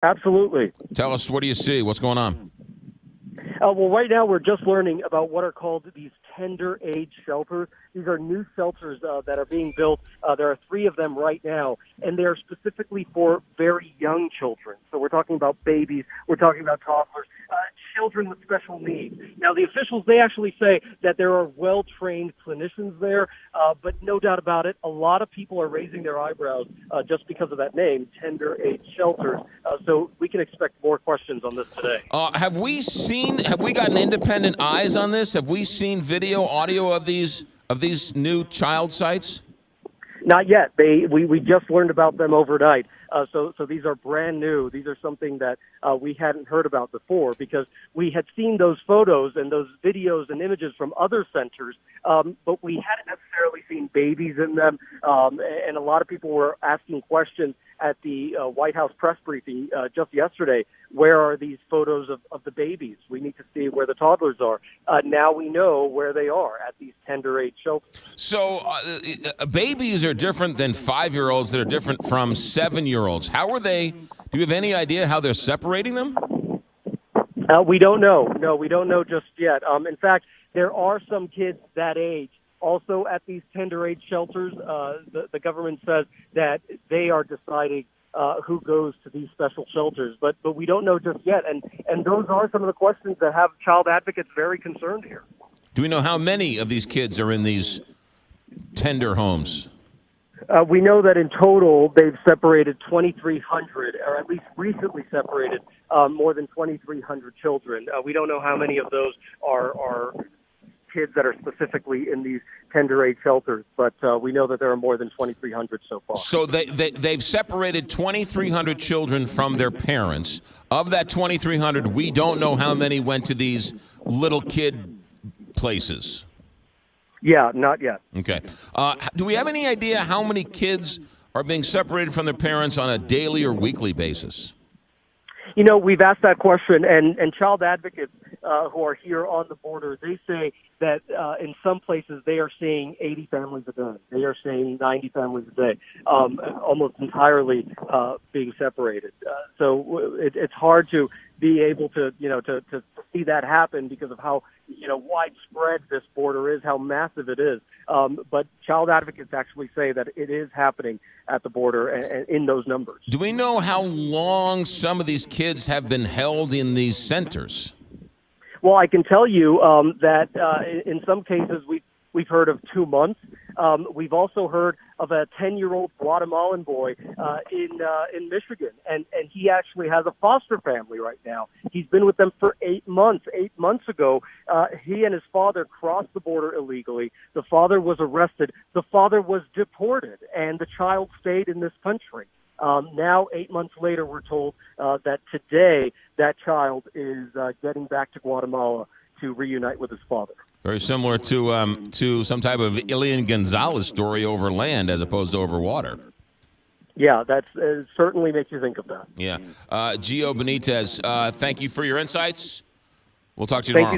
Absolutely. Tell us, what do you see? What's going on? Well, right now we're just learning about what are called these tender age shelters. These are new shelters that are being built. There are 3 of them right now, and they are specifically for very young children. So we're talking about babies, we're talking about toddlers, children with special needs. Now, the officials, they actually say that there are well-trained clinicians there, but no doubt about it, a lot of people are raising their eyebrows just because of that name, tender age shelters. So we can expect more questions on this today. Have we gotten independent eyes on this? Have we seen video, audio of these new child sites? Not yet. We just learned about them overnight. So these are brand new. These are something that we hadn't heard about before because we had seen those photos and those videos and images from other centers, but we hadn't necessarily seen babies in them. And a lot of people were asking questions at the White House press briefing just yesterday. Where are these photos of the babies? We need to see where the toddlers are. Now we know where they are at these tender age shelters. So babies are different than 5-year-olds that are different from 7-year-olds. How are they? Do you have any idea how they're separating them? We don't know. No, we don't know just yet. In fact, there are some kids that age also at these tender age shelters. The government says that they are deciding who goes to these special shelters, but we don't know just yet. And those are some of the questions that have child advocates very concerned here. Do we know how many of these kids are in these tender homes? We know that in total they've separated 2,300, or at least recently separated more than 2,300 children. We don't know how many of those are kids that are specifically in these tender age shelters, but we know that there are more than 2,300 so far. So they've separated 2,300 children from their parents. Of that 2,300, we don't know how many went to these little kid places. Yeah, not yet. Okay. Do we have any idea how many kids are being separated from their parents on a daily or weekly basis? You know, we've asked that question, and child advocates who are here on the border, they say that in some places they are seeing 80 families a day. They are seeing 90 families a day, almost entirely being separated. So it's hard to be able to, to see that happen because of how, widespread this border is, how massive it is. But child advocates actually say that it is happening at the border and in those numbers. Do we know how long some of these kids have been held in these centers? Well, I can tell you that in some cases we've heard of 2 months. We've also heard of a 10-year-old Guatemalan boy in Michigan, and he actually has a foster family right now. He's been with them for 8 months. 8 months ago, he and his father crossed the border illegally. The father was arrested. The father was deported, and the child stayed in this country. Now, 8 months later, we're told that today that child is getting back to Guatemala to reunite with his father. Very similar to some type of Elian Gonzalez story over land as opposed to over water. Yeah, that certainly makes you think of that. Yeah. Gio Benitez, thank you for your insights. We'll talk to you tomorrow. Thank you.